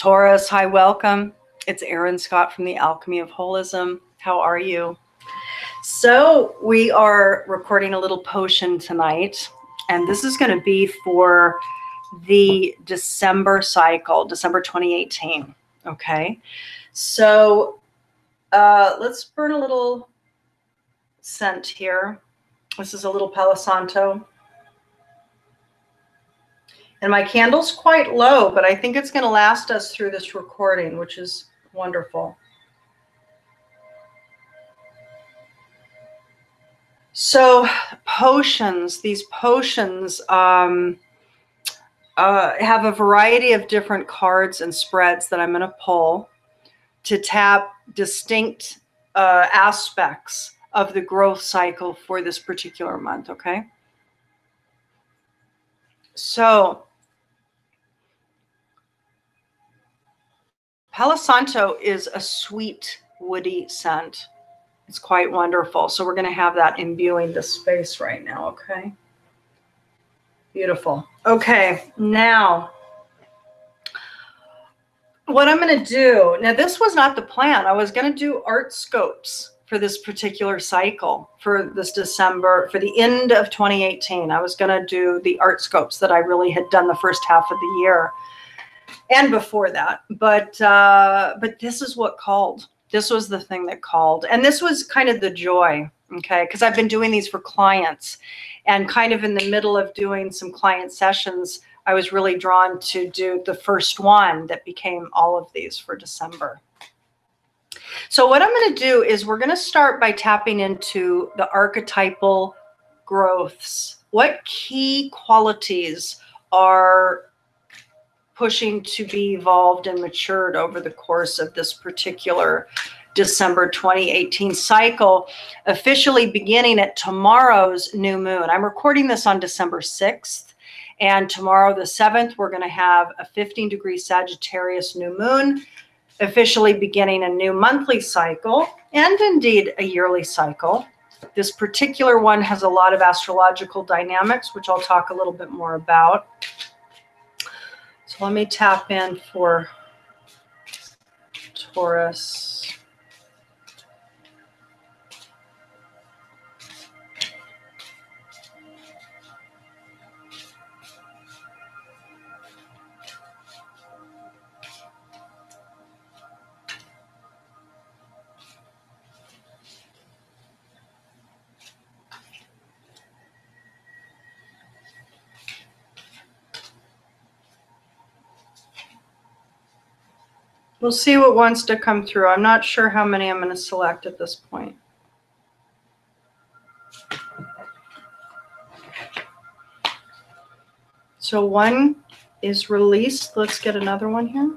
Taurus, hi, welcome. It's Erin Scott from the Alchemy of Holism. How are you? So we are recording a little potion tonight, and this is going to be for the December cycle, December 2018. Okay, so let's burn a little scent here. This is a little Palo Santo. And my candle's quite low, but I think it's going to last us through this recording, which is wonderful. So potions, these potions have a variety of different cards and spreads that I'm going to pull to tap distinct aspects of the growth cycle for this particular month, okay? So Palo Santo is a sweet, woody scent. It's quite wonderful. So we're going to have that imbuing the space right now, okay? Beautiful. Okay, now what I'm going to do, now this was not the plan. I was going to do art scopes for this particular cycle, for this December, for the end of 2018. I was going to do the art scopes that I really had done the first half of the year and before that. But this is what called. This was the thing that called. And this was kind of the joy, okay? Because I've been doing these for clients, and kind of in the middle of doing some client sessions, I was really drawn to do the first one that became all of these for December. So what I'm going to do is we're going to start by tapping into the archetypal growths. What key qualities are pushing to be evolved and matured over the course of this particular December 2018 cycle, officially beginning at tomorrow's new moon. I'm recording this on December 6th, and tomorrow the 7th, we're going to have a 15-degree Sagittarius new moon, officially beginning a new monthly cycle, and indeed a yearly cycle. This particular one has a lot of astrological dynamics, which I'll talk a little bit more about. So let me tap in for Taurus. We'll see what wants to come through. I'm not sure how many I'm going to select at this point. So one is released. Let's get another one here.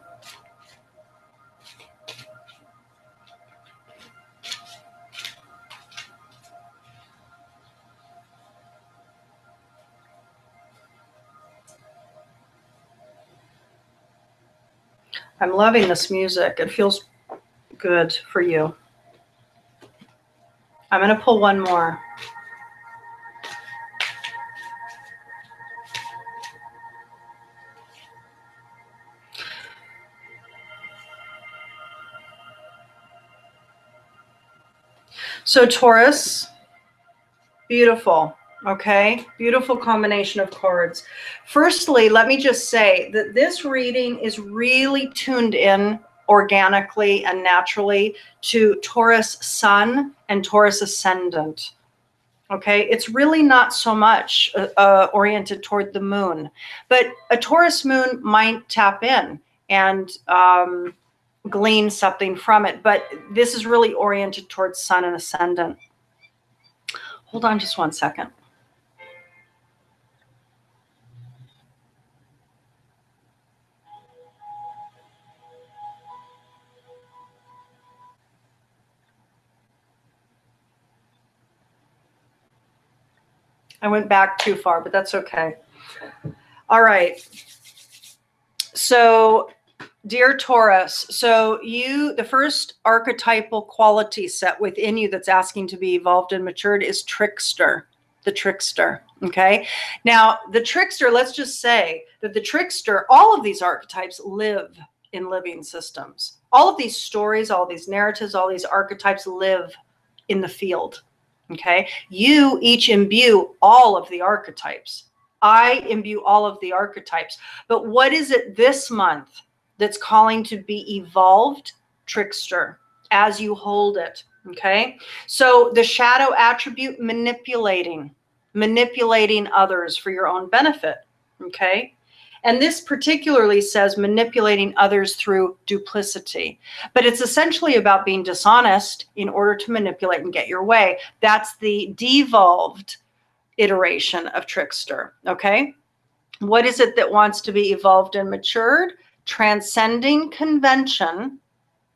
I'm loving this music. It feels good for you. I'm going to pull one more. So Taurus, beautiful. Okay, beautiful combination of cards. Firstly, let me just say that this reading is really tuned in organically and naturally to Taurus Sun and Taurus Ascendant. Okay, it's really not so much oriented toward the moon, but a Taurus moon might tap in and glean something from it, but this is really oriented towards Sun and Ascendant. Hold on just one second. I went back too far, but that's okay. All right. So, dear Taurus, so the first archetypal quality set within you that's asking to be evolved and matured is trickster, the trickster. Okay. Now, the trickster, let's just say that the trickster, all of these archetypes live in living systems. All of these stories, all these narratives, all these archetypes live in the field. Okay. You each imbue all of the archetypes. I imbue all of the archetypes. But what is it this month that's calling to be evolved? Trickster, as you hold it. Okay. So the shadow attribute, manipulating others for your own benefit. Okay. And this particularly says manipulating others through duplicity. But it's essentially about being dishonest in order to manipulate and get your way. That's the devolved iteration of trickster. Okay. What is it that wants to be evolved and matured? Transcending convention,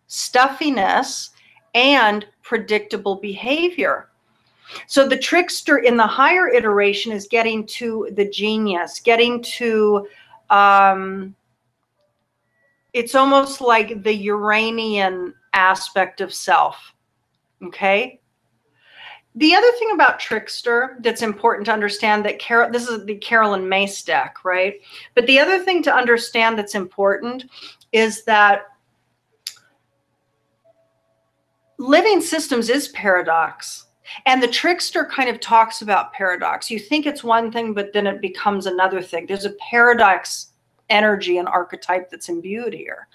stuffiness, and predictable behavior. So the trickster in the higher iteration is getting to the genius, getting to, it's almost like the Uranian aspect of self. Okay. The other thing about trickster that's important to understand that this is the Carolyn Mace deck, right? But the other thing to understand that's important is that living systems is paradox. And the trickster kind of talks about paradox. You think it's one thing, but then it becomes another thing. There's a paradox energy and archetype that's imbued here,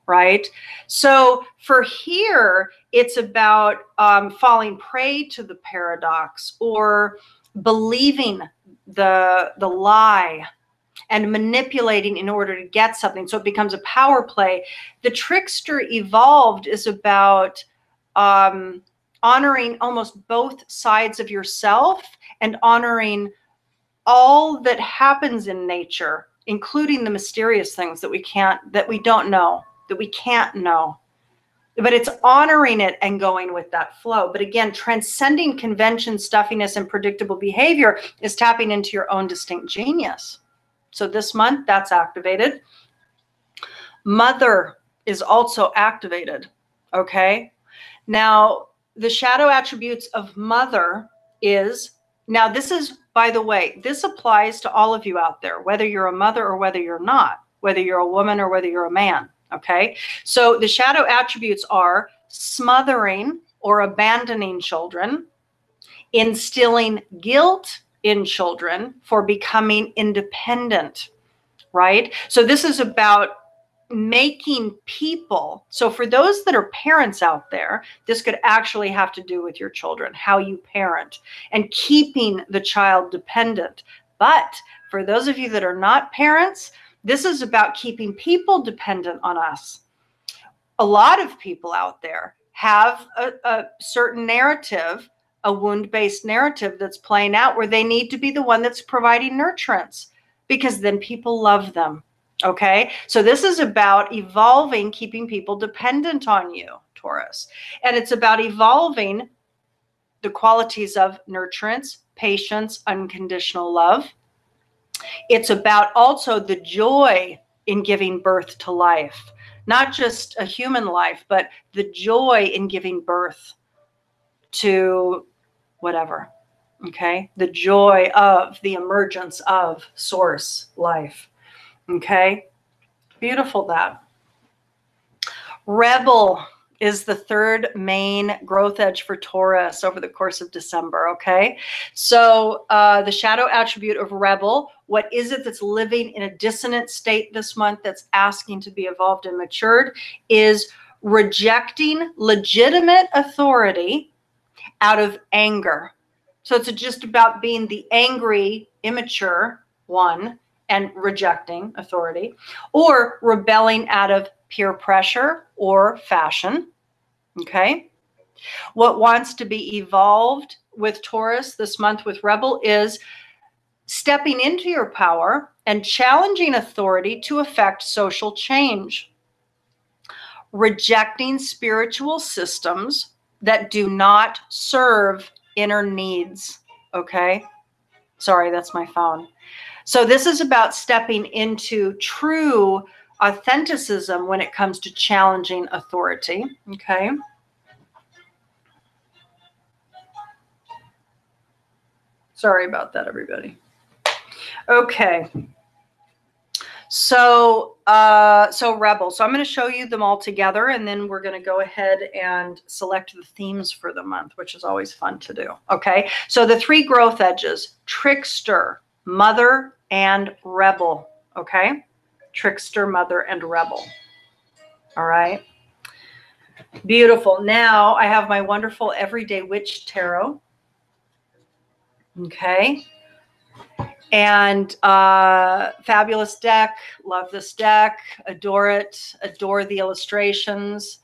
right? So for here, it's about falling prey to the paradox or believing the lie and manipulating in order to get something. So it becomes a power play. The trickster evolved is about honoring almost both sides of yourself and honoring all that happens in nature, including the mysterious things that we don't know, that we can't know. But it's honoring it and going with that flow. But again, transcending convention, stuffiness, and predictable behavior is tapping into your own distinct genius. So this month, that's activated. Mother is also activated, okay? Now, the shadow attributes of mother is, now this is, by the way, this applies to all of you out there, whether you're a mother or whether you're not, whether you're a woman or whether you're a man, okay? So the shadow attributes are smothering or abandoning children, instilling guilt in children for becoming independent, right? So this is about making people, so for those that are parents out there, this could actually have to do with your children, how you parent and keeping the child dependent. But for those of you that are not parents, this is about keeping people dependent on us. A lot of people out there have a certain narrative, a wound-based narrative that's playing out where they need to be the one that's providing nurturance because then people love them. Okay, so this is about evolving, keeping people dependent on you, Taurus. And it's about evolving the qualities of nurturance, patience, unconditional love. It's about also the joy in giving birth to life, not just a human life, but the joy in giving birth to whatever. Okay, the joy of the emergence of source life. Okay. Beautiful that. Rebel is the third main growth edge for Taurus over the course of December, okay? So the shadow attribute of rebel, what is it that's living in a dissonant state this month that's asking to be evolved and matured, is rejecting legitimate authority out of anger. So it's just about being the angry, immature one and rejecting authority, or rebelling out of peer pressure or fashion, okay? What wants to be evolved with Taurus this month with Rebel is stepping into your power and challenging authority to affect social change, rejecting spiritual systems that do not serve inner needs, okay? Sorry, that's my phone. So this is about stepping into true authenticism when it comes to challenging authority, okay? Sorry about that, everybody. Okay. So, so Rebel. So I'm going to show you them all together, and then we're going to go ahead and select the themes for the month, which is always fun to do. Okay. So the 3 growth edges: Trickster, Mother, and Rebel. Okay. Trickster, Mother, and Rebel. All right. Beautiful. Now I have my wonderful Everyday Witch Tarot. Okay. And fabulous deck. Love this deck. Adore it. Adore the illustrations.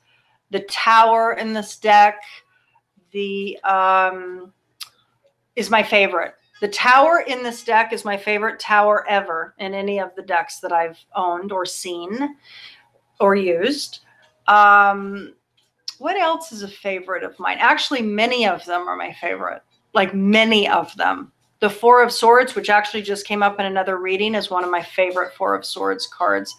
The tower in this deck is my favorite. The tower in this deck is my favorite tower ever in any of the decks that I've owned or seen or used. What else is a favorite of mine? Actually, many of them are my favorite. Like many of them. The 4 of Swords, which actually just came up in another reading, is one of my favorite 4 of Swords cards.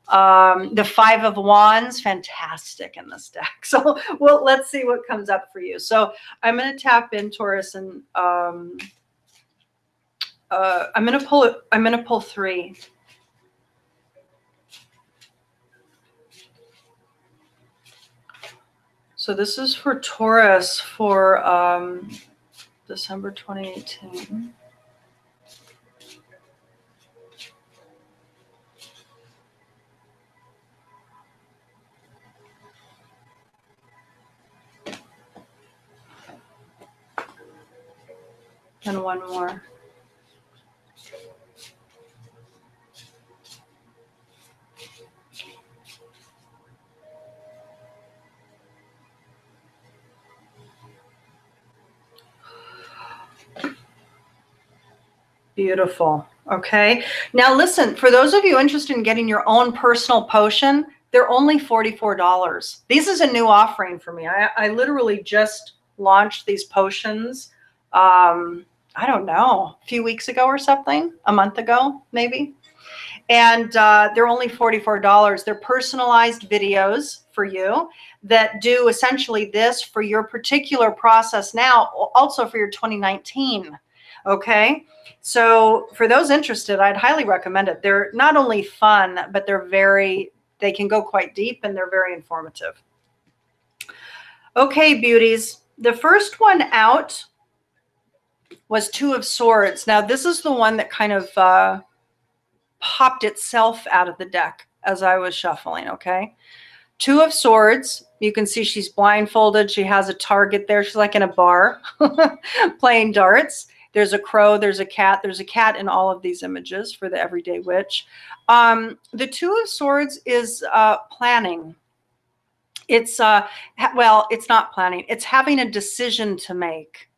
The 5 of Wands, fantastic in this deck. So, well, let's see what comes up for you. So I'm going to tap in, Taurus, and I'm going to pull 3. So this is for Taurus for December 2018. And one more. Beautiful. Okay. Now listen, for those of you interested in getting your own personal potion, they're only $44. This is a new offering for me. I literally just launched these potions. I don't know, a few weeks ago or something, a month ago, maybe. And they're only $44. They're personalized videos for you that do essentially this for your particular process now, also for your 2019. Okay. So for those interested, I'd highly recommend it. They're not only fun, but they can go quite deep, and they're very informative. Okay, beauties. The first one out was 2 of Swords. Now this is the one that kind of popped itself out of the deck as I was shuffling. Okay. 2 of Swords. You can see she's blindfolded. She has a target there. She's like in a bar playing darts. There's a crow, there's a cat in all of these images for the Everyday Witch. The 2 of Swords is planning. It's, well, it's not planning. It's having a decision to make.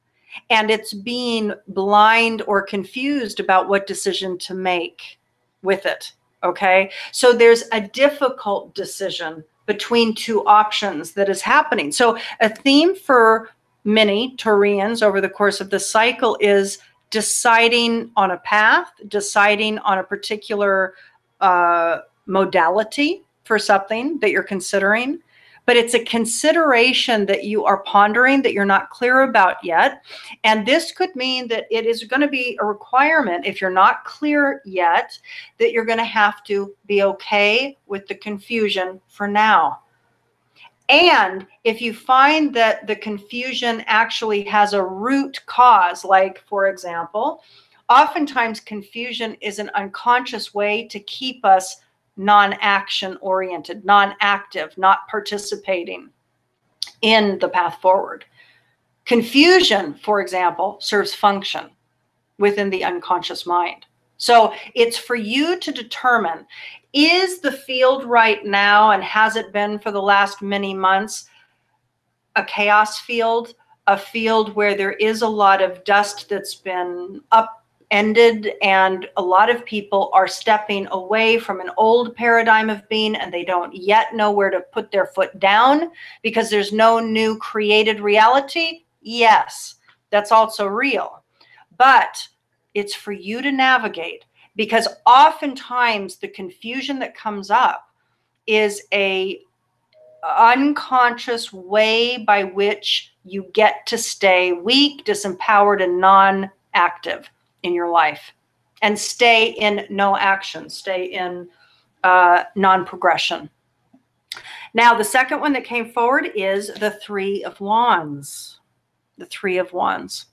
And it's being blind or confused about what decision to make with it. Okay. So there's a difficult decision between 2 options that is happening. So a theme for many Taurians over the course of the cycle is deciding on a path, deciding on a particular modality for something that you're considering. But it's a consideration that you are pondering that you're not clear about yet. And this could mean that it is going to be a requirement, if you're not clear yet, that you're going to have to be okay with the confusion for now. And if you find that the confusion actually has a root cause, like, for example, oftentimes confusion is an unconscious way to keep us non-action oriented, non-active, not participating in the path forward. Confusion, for example, serves function within the unconscious mind. So it's for you to determine, is the field right now, and has it been for the last many months, a chaos field, a field where there is a lot of dust that's been upended, and a lot of people are stepping away from an old paradigm of being, and they don't yet know where to put their foot down because there's no new created reality? Yes, that's also real. But it's for you to navigate, because oftentimes the confusion that comes up is a unconscious way by which you get to stay weak, disempowered, and non-active in your life. and stay in no action, stay in non-progression. Now, the second one that came forward is the Three of Wands. The Three of Wands.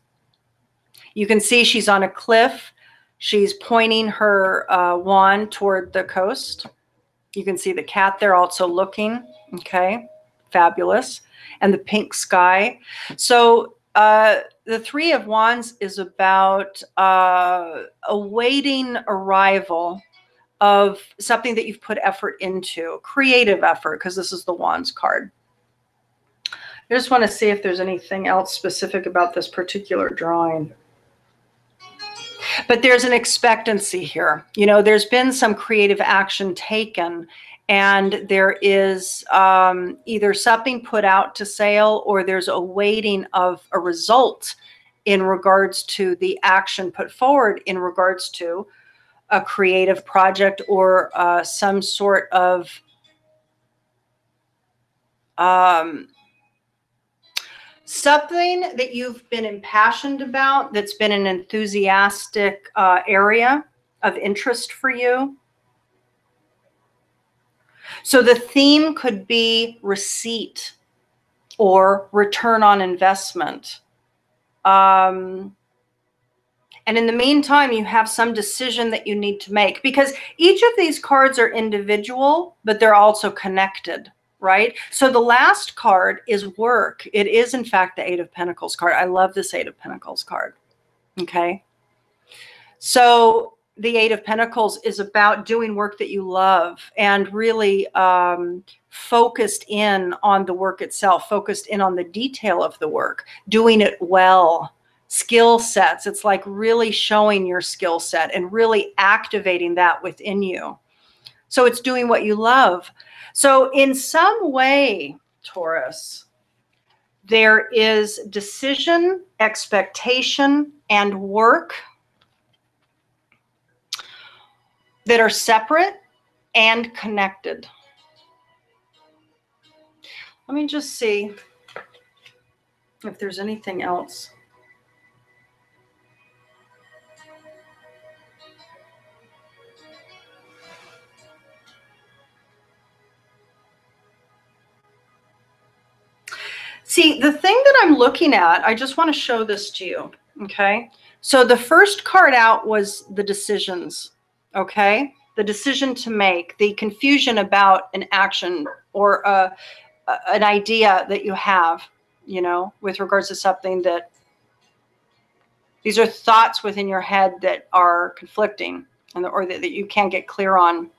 You can see she's on a cliff. She's pointing her wand toward the coast. You can see the cat there also looking. Okay, fabulous. And the pink sky. So the Three of Wands is about awaiting arrival of something that you've put effort into, creative effort, because this is the Wands card. I just want to see if there's anything else specific about this particular drawing. But there's an expectancy here. You know, there's been some creative action taken, and there is either something put out to sale, or there's a waiting of a result in regards to the action put forward in regards to a creative project or some sort of something that you've been impassioned about, that's been an enthusiastic area of interest for you. So the theme could be receipt or return on investment. And in the meantime, you have some decision that you need to make, because each of these cards are individual, but they're also connected, right? So the last card is work. It is, in fact, the Eight of Pentacles card. I love this Eight of Pentacles card. Okay. So the Eight of Pentacles is about doing work that you love and really focused in on the work itself, focused in on the detail of the work, doing it well. Skill sets. It's like really showing your skill set and really activating that within you. So it's doing what you love. So in some way, Taurus, there is decision, expectation, and work that are separate and connected. Let me just see if there's anything else. See, the thing that I'm looking at, I just want to show this to you, okay? So the first card out was the decisions, okay? The decision to make, the confusion about an action or an idea that you have, you know, with regards to something that, these are thoughts within your head that are conflicting and or that you can't get clear on.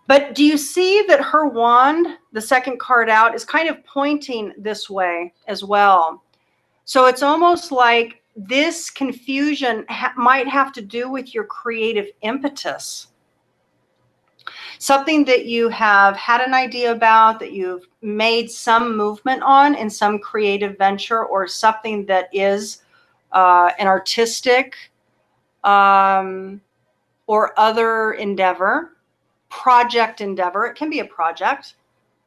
But do you see that her wand, the second card out, is kind of pointing this way as well? So it's almost like this confusion might have to do with your creative impetus. Something that you have had an idea about, that you've made some movement on in some creative venture, or something that is an artistic or other endeavor. Project endeavor. It can be a project,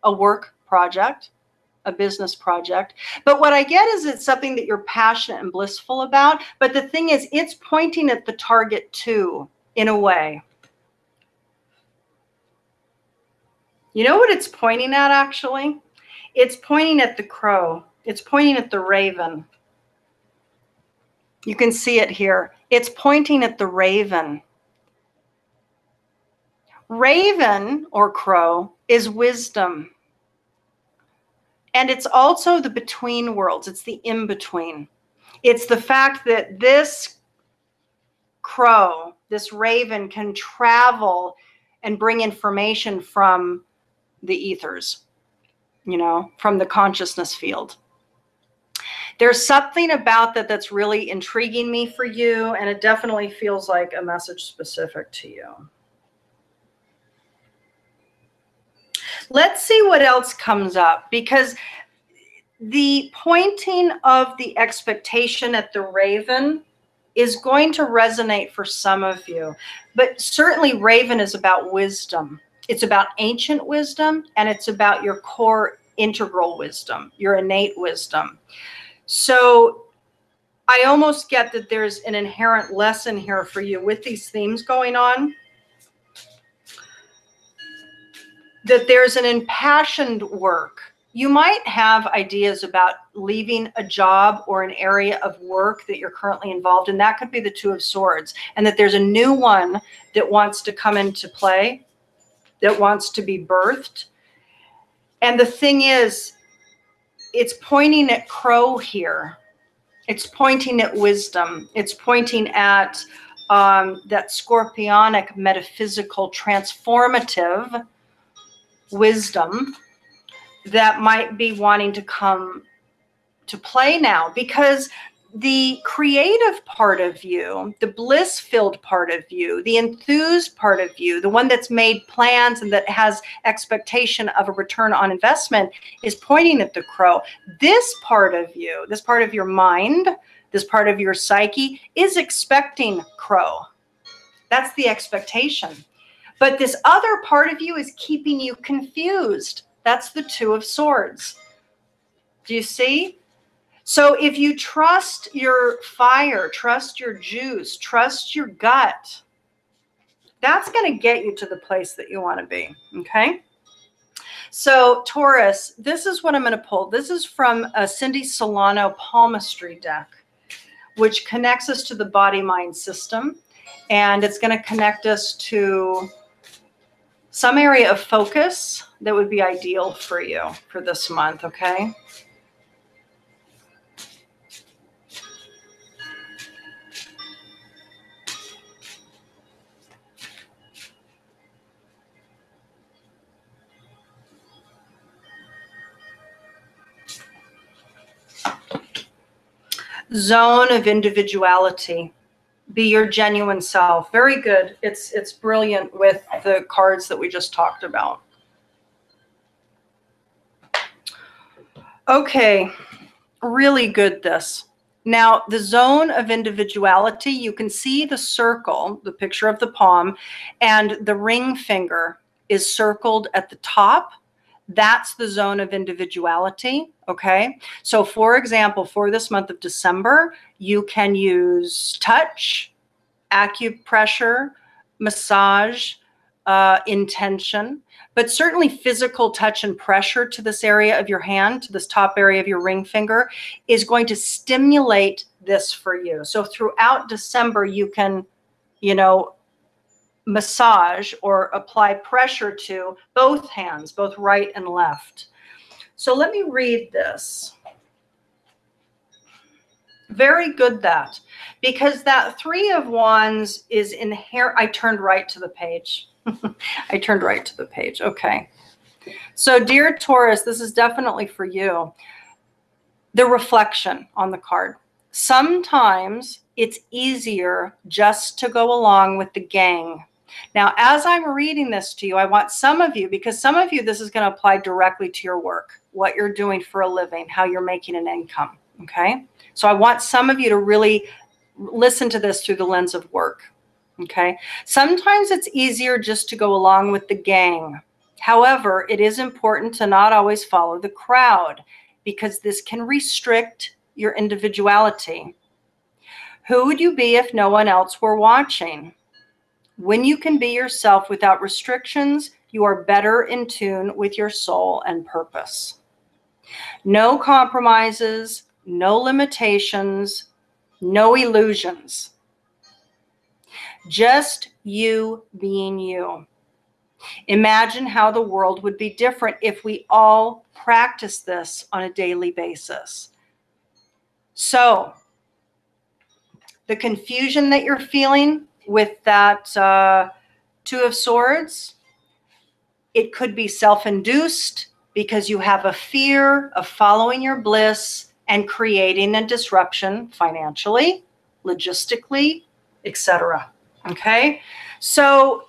a work project, a business project. But what I get is it's something that you're passionate and blissful about. But the thing is, it's pointing at the target too, in a way. You know what it's pointing at, actually? It's pointing at the crow. It's pointing at the raven. You can see it here. It's pointing at the raven. Raven or crow is wisdom. And it's also the between worlds. It's the in-between. It's the fact that this crow, this raven, can travel and bring information from the ethers, you know, from the consciousness field. There's something about that that's really intriguing me for you, and it definitely feels like a message specific to you. Let's see what else comes up, because the pointing of the expectation at the raven is going to resonate for some of you. But certainly raven is about wisdom. It's about ancient wisdom, and it's about your core integral wisdom, your innate wisdom. So I almost get that there's an inherent lesson here for you with these themes going on, that there's an impassioned work. You might have ideas about leaving a job or an area of work that you're currently involved in. That could be the Two of Swords, and that there's a new one that wants to come into play, that wants to be birthed. And the thing is, it's pointing at Crow here. It's pointing at wisdom. It's pointing at that scorpionic, metaphysical, transformative wisdom that might be wanting to come to play now, because the creative part of you, the bliss-filled part of you, the enthused part of you, the one that's made plans and that has expectation of a return on investment, is pointing at the Crow. This part of you, this part of your mind, this part of your psyche is expecting Crow. That's the expectation. But this other part of you is keeping you confused. That's the Two of Swords. Do you see? So if you trust your fire, trust your juice, trust your gut, that's going to get you to the place that you want to be, okay? So Taurus, this is what I'm going to pull. This is from a Cindy Solano Palmistry deck, which connects us to the body-mind system, and it's going to connect us to some area of focus that would be ideal for you for this month, okay? Zone of individuality. Be your genuine self. Very good. It's brilliant with the cards that we just talked about. Okay, really good this. Now, the zone of individuality, you can see the circle, the picture of the palm, and the ring finger is circled at the top. That's the zone of individuality, okay? So for example, for this month of December, you can use touch, acupressure, massage, intention, but certainly physical touch and pressure to this area of your hand, to this top area of your ring finger, is going to stimulate this for you. So throughout December, you can, you know, massage or apply pressure to both hands, both right and left. So let me read this. Very good that, because that Three of Wands is inherent. I turned right to the page. I turned right to the page. Okay. So dear Taurus, this is definitely for you. The reflection on the card. Sometimes it's easier just to go along with the gang. Now, as I'm reading this to you, I want some of you, because some of you, this is going to apply directly to your work, what you're doing for a living, how you're making an income, okay? So I want some of you to really listen to this through the lens of work, okay? Sometimes it's easier just to go along with the gang. However, it is important to not always follow the crowd, because this can restrict your individuality. Who would you be if no one else were watching? When you can be yourself without restrictions, you are better in tune with your soul and purpose. No compromises, no limitations, no illusions. Just you being you. Imagine how the world would be different if we all practice this on a daily basis. So, the confusion that you're feeling with that Two of Swords, it could be self-induced because you have a fear of following your bliss and creating a disruption financially, logistically, etc. Okay? So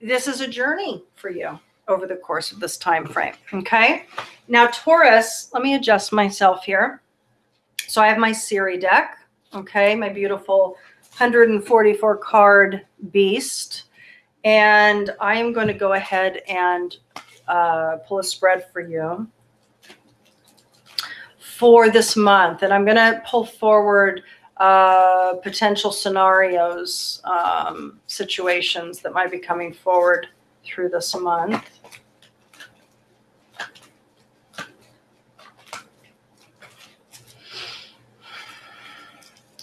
this is a journey for you over the course of this time frame. Okay? Now, Taurus, let me adjust myself here. So I have my Siri deck, okay, my beautiful 144 card beast. And I am going to go ahead and pull a spread for you for this month. And I'm going to pull forward potential scenarios, situations that might be coming forward through this month.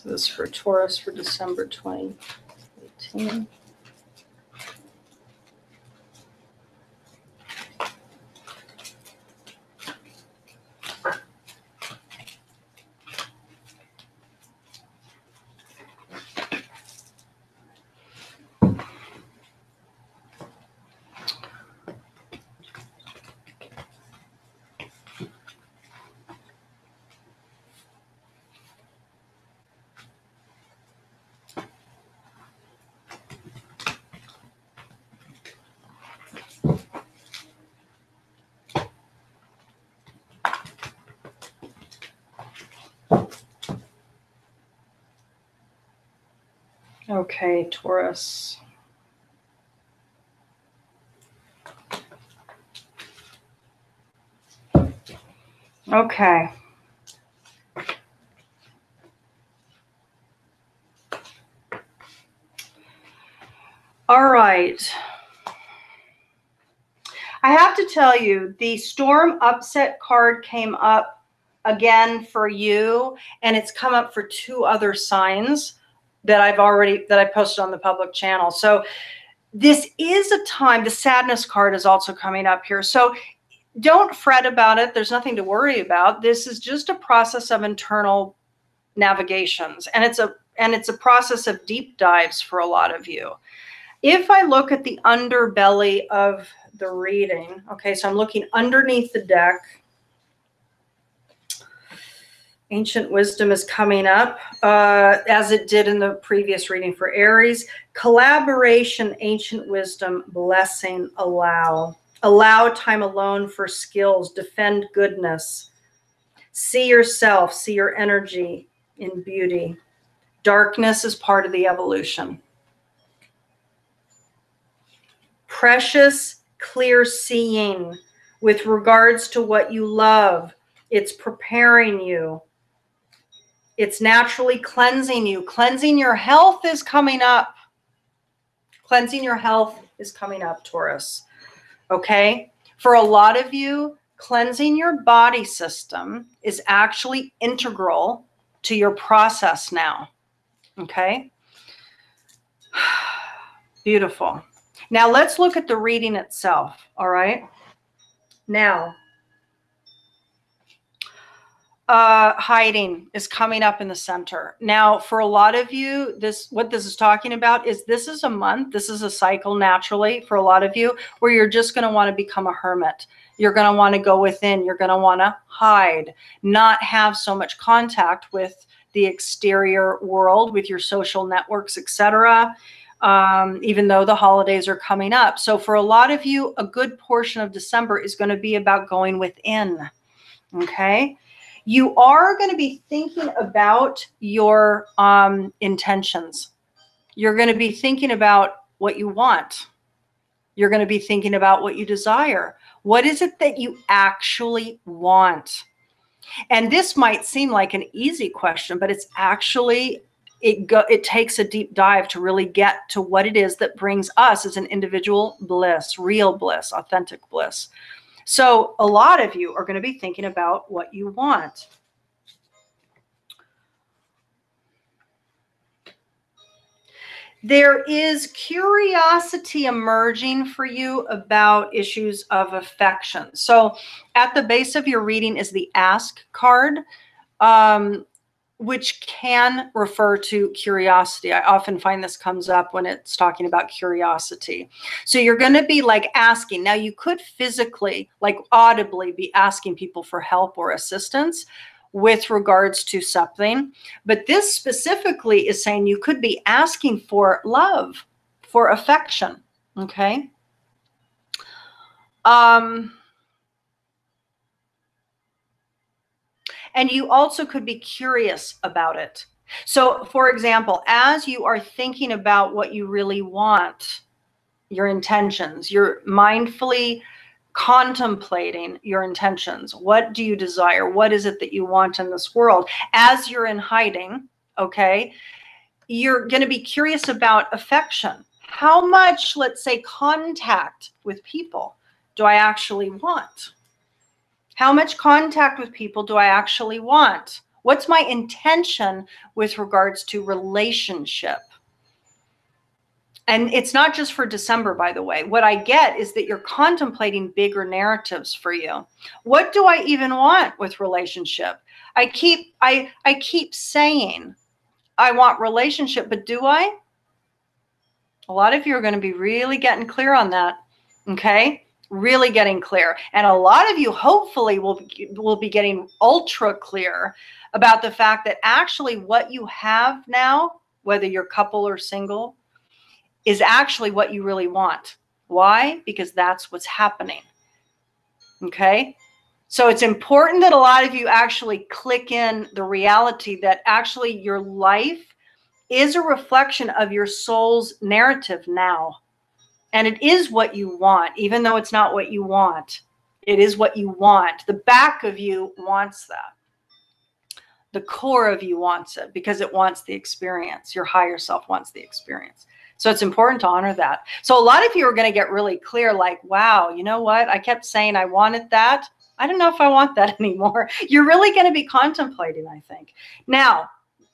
This is for Taurus for December 2018. Okay, Taurus. Okay. All right. I have to tell you, the storm upset card came up again for you, and it's come up for 2 other signs that I posted on the public channel. So this is a time, the sadness card is also coming up here. So don't fret about it. There's nothing to worry about. This is just a process of internal navigations, and it's a process of deep dives for a lot of you. If I look at the underbelly of the reading, okay, so I'm looking underneath the deck. Ancient wisdom is coming up, as it did in the previous reading for Aries. Collaboration, ancient wisdom, blessing, allow. Allow time alone for skills, defend goodness. See yourself, see your energy in beauty. Darkness is part of the evolution. Precious, clear seeing with regards to what you love. It's preparing you. It's naturally cleansing you. Cleansing your health is coming up. Cleansing your health is coming up, Taurus. Okay? For a lot of you, cleansing your body system is actually integral to your process now. Okay? Beautiful. Now let's look at the reading itself. All right? Now, hiding is coming up in the center. Now, for a lot of you, what this is talking about is this is a month, this is a cycle naturally for a lot of you where you're just going to want to become a hermit. You're going to want to go within. You're going to want to hide, not have so much contact with the exterior world, with your social networks, etc. Even though the holidays are coming up. So for a lot of you, a good portion of December is going to be about going within. Okay? You are going to be thinking about your intentions. You're going to be thinking about what you want. You're going to be thinking about what you desire. What is it that you actually want? And this might seem like an easy question, but it's actually, it takes a deep dive to really get to what it is that brings us as an individual bliss, real bliss, authentic bliss. So a lot of you are going to be thinking about what you want. There is curiosity emerging for you about issues of affection. So at the base of your reading is the Ask card, which can refer to curiosity. I often find this comes up when it's talking about curiosity. So you're going to be like asking. Now you could physically, like audibly be asking people for help or assistance with regards to something. But this specifically is saying you could be asking for love, for affection. Okay. And you also could be curious about it. So, for example, as you are thinking about what you really want, your intentions, you're mindfully contemplating your intentions. What do you desire? What is it that you want in this world? As you're in hiding, okay, you're going to be curious about affection. How much, let's say, contact with people do I actually want? How much contact with people do I actually want? What's my intention with regards to relationship? And it's not just for December, by the way. What I get is that you're contemplating bigger narratives for you. What do I even want with relationship? I keep saying I want relationship, but do I? A lot of you are going to be really getting clear on that. Okay? Really getting clear. And a lot of you hopefully will be getting ultra clear about the fact that actually what you have now, whether you're couple or single, is actually what you really want. Why? Because that's what's happening. Okay? So it's important that a lot of you actually click in the reality that actually your life is a reflection of your soul's narrative now. And it is what you want, even though it's not what you want. It is what you want. The back of you wants that. The core of you wants it because it wants the experience. Your higher self wants the experience. So it's important to honor that. So a lot of you are going to get really clear, like, wow, you know what? I kept saying I wanted that. I don't know if I want that anymore. You're really going to be contemplating, I think. Now,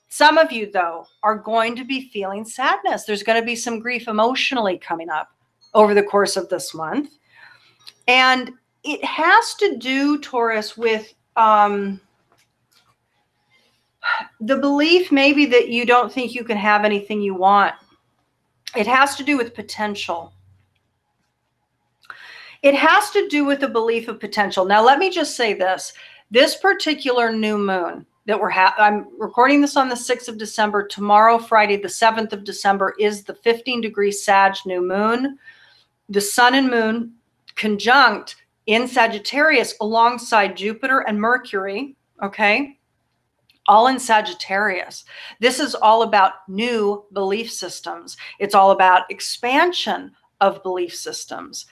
some of you, though, are going to be feeling sadness. There's going to be some grief emotionally coming up over the course of this month. And it has to do, Taurus, with the belief maybe that you don't think you can have anything you want. It has to do with potential. It has to do with the belief of potential. Now, let me just say this. This particular new moon that I'm recording this on the 6th of December. Tomorrow, Friday, the 7th of December, is the 15-degree Sag new moon. The sun and moon conjunct in Sagittarius alongside Jupiter and Mercury, okay? All in Sagittarius. This is all about new belief systems. It's all about expansion of belief systems.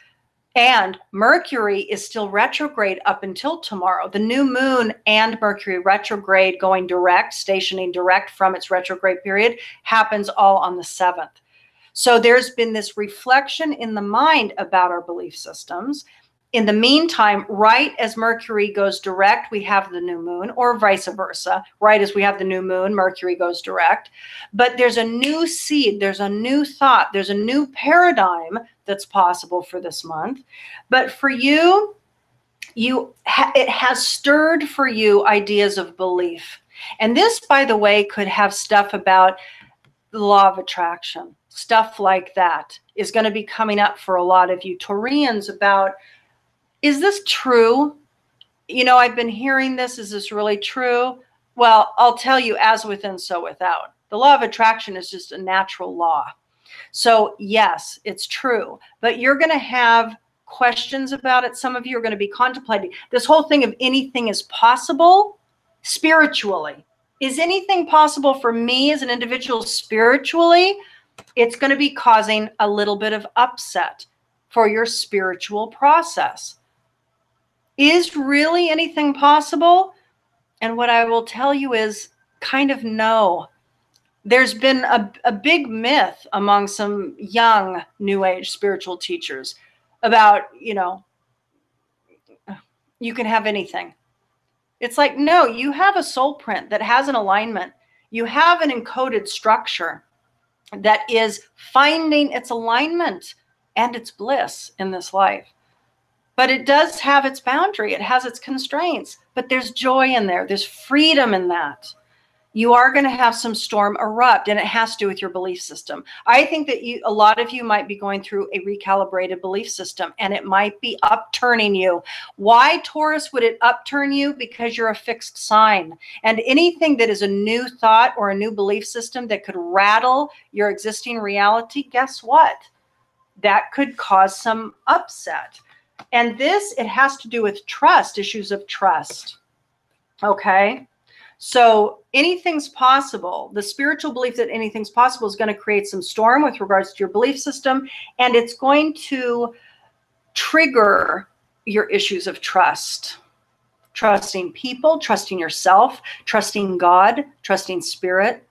And Mercury is still retrograde up until tomorrow. The new moon and Mercury retrograde going direct, stationing direct from its retrograde period, happens all on the 7th. So there's been this reflection in the mind about our belief systems. In the meantime, right as Mercury goes direct, we have the new moon, or vice versa. Right as we have the new moon, Mercury goes direct. But there's a new seed, there's a new thought, there's a new paradigm that's possible for this month. But for you, it has stirred for you ideas of belief. And this, by the way, could have stuff about the law of attraction. Stuff like that is going to be coming up for a lot of you Taurians about, is this true? You know, I've been hearing this. Is this really true? Well, I'll tell you, as within, so without. The law of attraction is just a natural law. So yes, it's true, but you're going to have questions about it. Some of you are going to be contemplating this whole thing of anything is possible spiritually. Is anything possible for me as an individual spiritually? It's going to be causing a little bit of upset for your spiritual process. Is really anything possible? And what I will tell you is kind of no. There's been a big myth among some young New Age spiritual teachers about, you know, you can have anything. It's like, no, you have a soul print that has an alignment. You have an encoded structure that is finding its alignment and its bliss in this life. But it does have its boundary. It has its constraints, but there's joy in there. There's freedom in that. You are going to have some storm erupt, and it has to do with your belief system. I think that a lot of you might be going through a recalibrated belief system, and it might be upturning you. Why, Taurus, would it upturn you? Because you're a fixed sign. And anything that is a new thought or a new belief system that could rattle your existing reality, guess what? That could cause some upset. And this, it has to do with trust, issues of trust. Okay? So anything's possible. The spiritual belief that anything's possible is going to create some storm with regards to your belief system, and it's going to trigger your issues of trust. Trusting people, trusting yourself, trusting God, trusting spirit.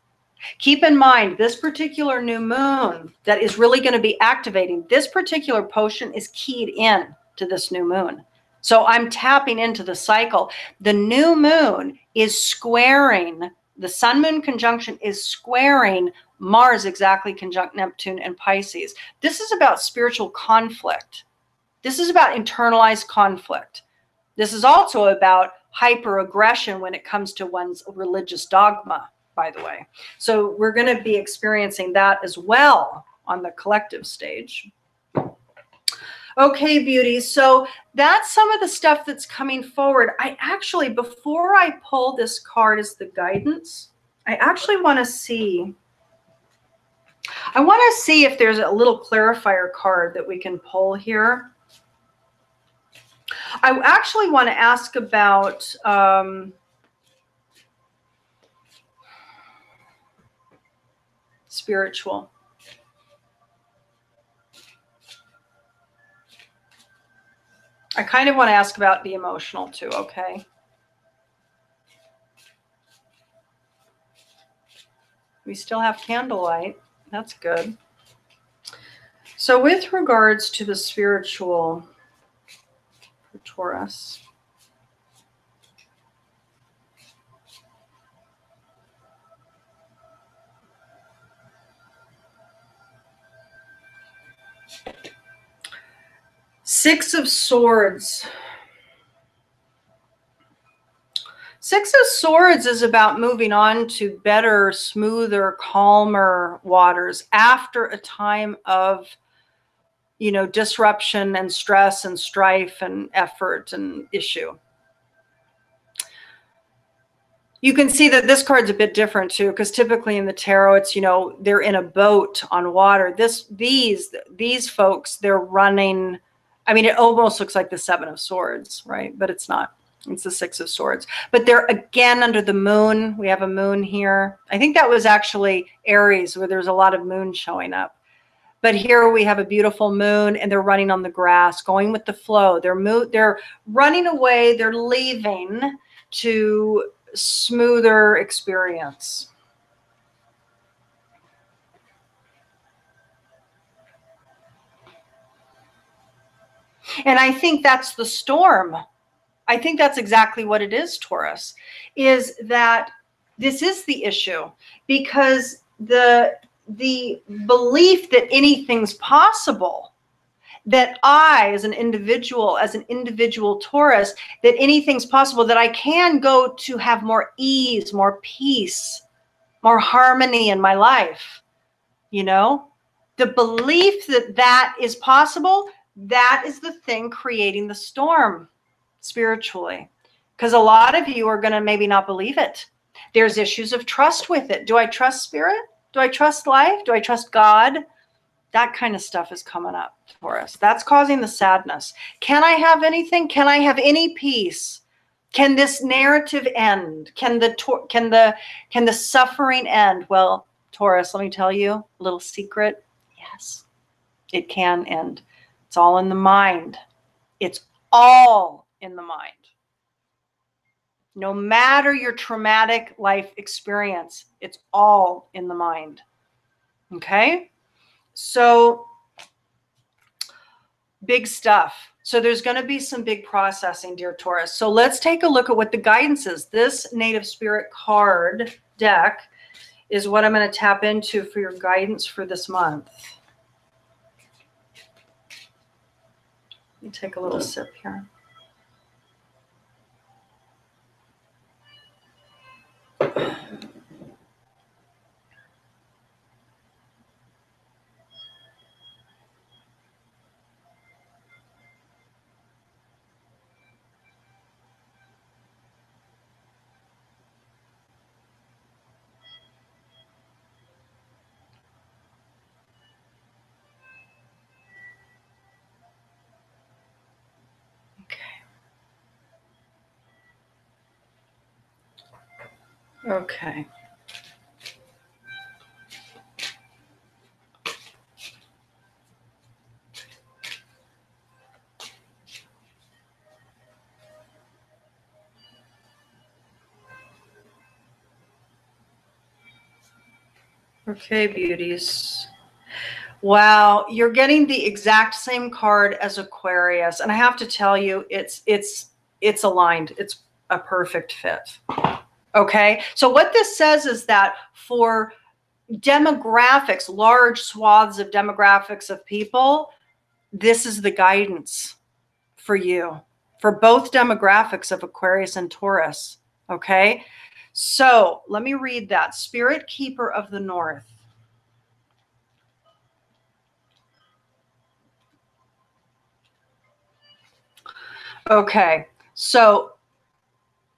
Keep in mind, this particular new moon that is really going to be activating, this particular potion is keyed in to this new moon. So I'm tapping into the cycle. The new moon is squaring, the sun moon conjunction is squaring Mars exactly conjunct Neptune and Pisces. This is about spiritual conflict. This is about internalized conflict. This is also about hyper-aggression when it comes to one's religious dogma, by the way. So we're going to be experiencing that as well on the collective stage. Okay, beauties. So that's some of the stuff that's coming forward. I actually, before I pull this card as the guidance, I actually want to see. I want to see if there's a little clarifier card that we can pull here. I actually want to ask about spiritual. I kind of want to ask about the emotional too, okay? We still have candlelight. That's good. So with regards to the spiritual for Taurus, Six of Swords. Six of Swords is about moving on to better, smoother, calmer waters after a time of, you know, disruption and stress and strife and effort and issue. You can see that this card's a bit different too, because typically in the tarot, it's, you know, they're in a boat on water. These folks, they're running. I mean, it almost looks like the Seven of Swords, right? But it's not. It's the Six of Swords. But they're again under the moon. We have a moon here. I think that was actually Aries, where there's a lot of moon showing up. But here we have a beautiful moon, and they're running on the grass, going with the flow. They're running away. They're leaving to smoother experience. And I think that's the storm. I think that's exactly what it is, Taurus, is that this is the issue, because the belief that anything's possible, that I, as an individual Taurus, that anything's possible, that I can go to have more ease, more peace, more harmony in my life. You know, the belief that that is possible, that is the thing creating the storm spiritually, because a lot of you are going to maybe not believe it. There's issues of trust with it. Do I trust spirit? Do I trust life? Do I trust God? That kind of stuff is coming up for us. That's causing the sadness. Can I have anything? Can I have any peace? Can this narrative end? Can the suffering end? Well, Taurus, let me tell you a little secret. Yes, it can end. It's all in the mind. It's all in the mind. No matter your traumatic life experience, it's all in the mind. Okay? So, big stuff. So there's going to be some big processing, dear Taurus. So let's take a look at what the guidance is. This Native Spirit card deck is what I'm going to tap into for your guidance for this month. Let me take a little sip here. Okay. Okay, beauties. Wow, you're getting the exact same card as Aquarius, and I have to tell you, it's aligned. It's a perfect fit. Okay, so what this says is that for demographics, large swaths of demographics of people, this is the guidance for you, for both demographics of Aquarius and Taurus. Okay, so let me read that. Spirit Keeper of the North. Okay, so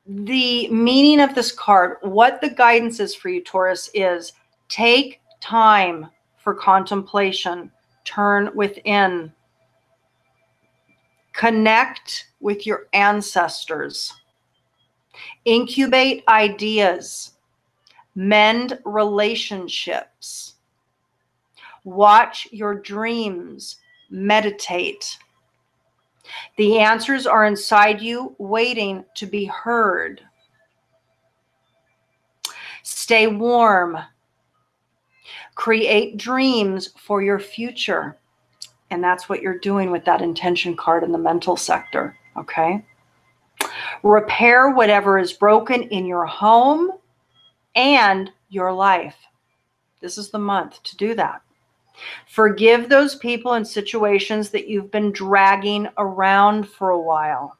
the meaning of this card, what the guidance is for you, Taurus, is take time for contemplation, turn within, connect with your ancestors, incubate ideas, mend relationships, watch your dreams, meditate. The answers are inside you, waiting to be heard. Stay warm. Create dreams for your future. And that's what you're doing with that intention card in the mental sector, okay? Repair whatever is broken in your home and your life. This is the month to do that. Forgive those people and situations that you've been dragging around for a while.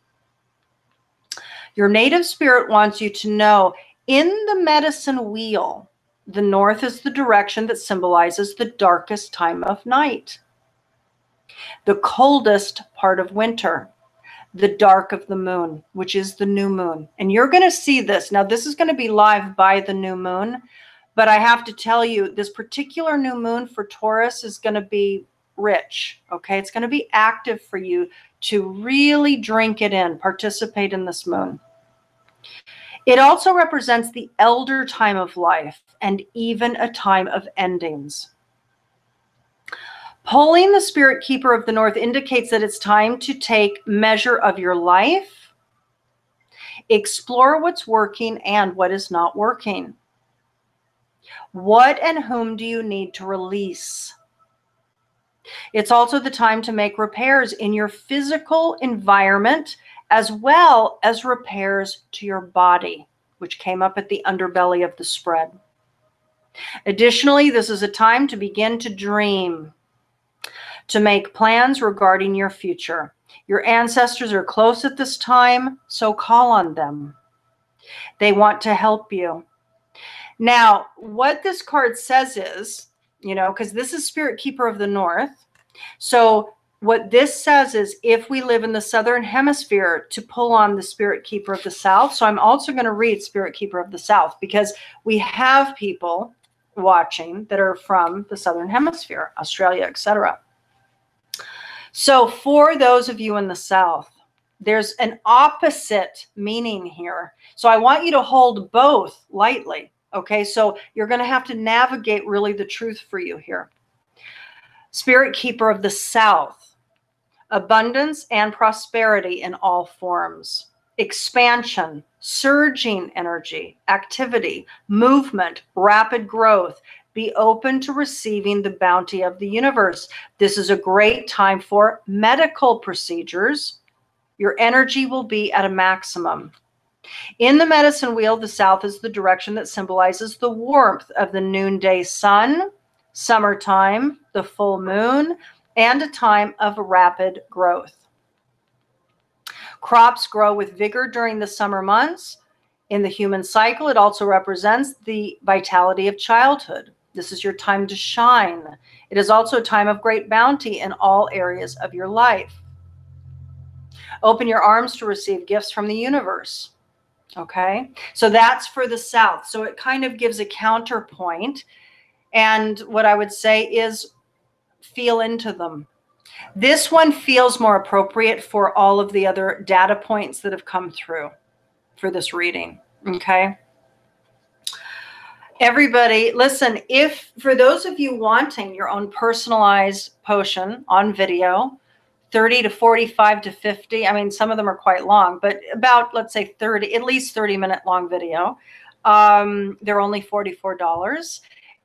Your native spirit wants you to know, in the medicine wheel, the north is the direction that symbolizes the darkest time of night, the coldest part of winter, the dark of the moon, which is the new moon. And you're going to see this. Now, this is going to be live by the new moon, but I have to tell you, this particular new moon for Taurus is going to be rich, okay? It's going to be active for you to really drink it in, participate in this moon. It also represents the elder time of life and even a time of endings. Pulling the Spirit Keeper of the North indicates that it's time to take measure of your life, explore what's working and what is not working. What and whom do you need to release? It's also the time to make repairs in your physical environment, as well as repairs to your body, which came up at the underbelly of the spread. Additionally, this is a time to begin to dream, to make plans regarding your future. Your ancestors are close at this time, so call on them. They want to help you. Now, what this card says is, because this is Spirit Keeper of the North. So what this says is, if we live in the Southern Hemisphere, to pull on the Spirit Keeper of the South. So I'm also going to read Spirit Keeper of the South, because we have people watching that are from the Southern Hemisphere, Australia, etc. So for those of you in the South, there's an opposite meaning here. So I want you to hold both lightly. Okay, so you're going to have to navigate really the truth for you here. Spirit Keeper of the South, abundance and prosperity in all forms, expansion, surging energy, activity, movement, rapid growth. Be open to receiving the bounty of the universe. This is a great time for medical procedures. Your energy will be at a maximum. In the medicine wheel, the south is the direction that symbolizes the warmth of the noonday sun, summertime, the full moon, and a time of rapid growth. Crops grow with vigor during the summer months. In the human cycle, it also represents the vitality of childhood. This is your time to shine. It is also a time of great bounty in all areas of your life. Open your arms to receive gifts from the universe. Okay, so that's for the South. So it kind of gives a counterpoint. And what I would say is feel into them. This one feels more appropriate for all of the other data points that have come through for this reading. Okay. Everybody, listen, if for those of you wanting your own personalized potion on video, 30 to 45 to 50. I mean, some of them are quite long, but about, let's say 30, at least 30-minute long video. They're only $44.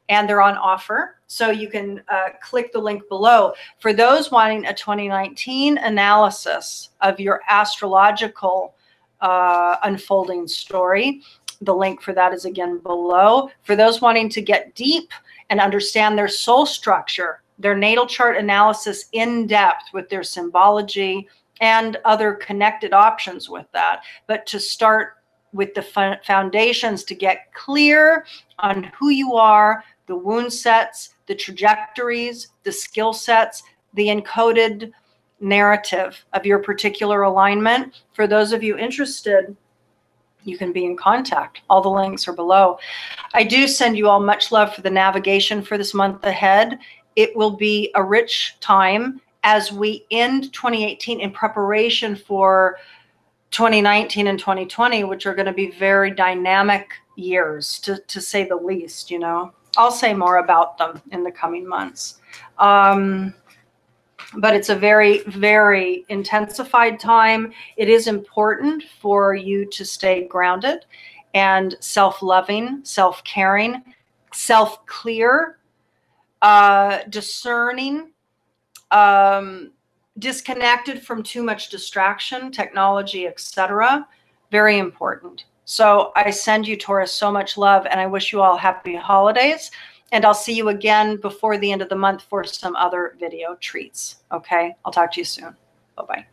and they're on offer. So you can click the link below. For those wanting a 2019 analysis of your astrological unfolding story, the link for that is again below. For those wanting to get deep and understand their soul structure, their natal chart analysis in depth with their symbology and other connected options with that, but to start with the foundations to get clear on who you are, the wound sets, the trajectories, the skill sets, the encoded narrative of your particular alignment. For those of you interested, you can be in contact. All the links are below. I do send you all much love for the navigation for this month ahead. It will be a rich time as we end 2018 in preparation for 2019 and 2020, which are going to be very dynamic years, to say the least. You know, I'll say more about them in the coming months. But it's a very, very intensified time. It is important for you to stay grounded and self-loving, self-caring, self-clear, discerning, disconnected from too much distraction, technology, etc. Very important. So I send you, Taurus, so much love, and I wish you all happy holidays. And I'll see you again before the end of the month for some other video treats. Okay, I'll talk to you soon. Bye-bye.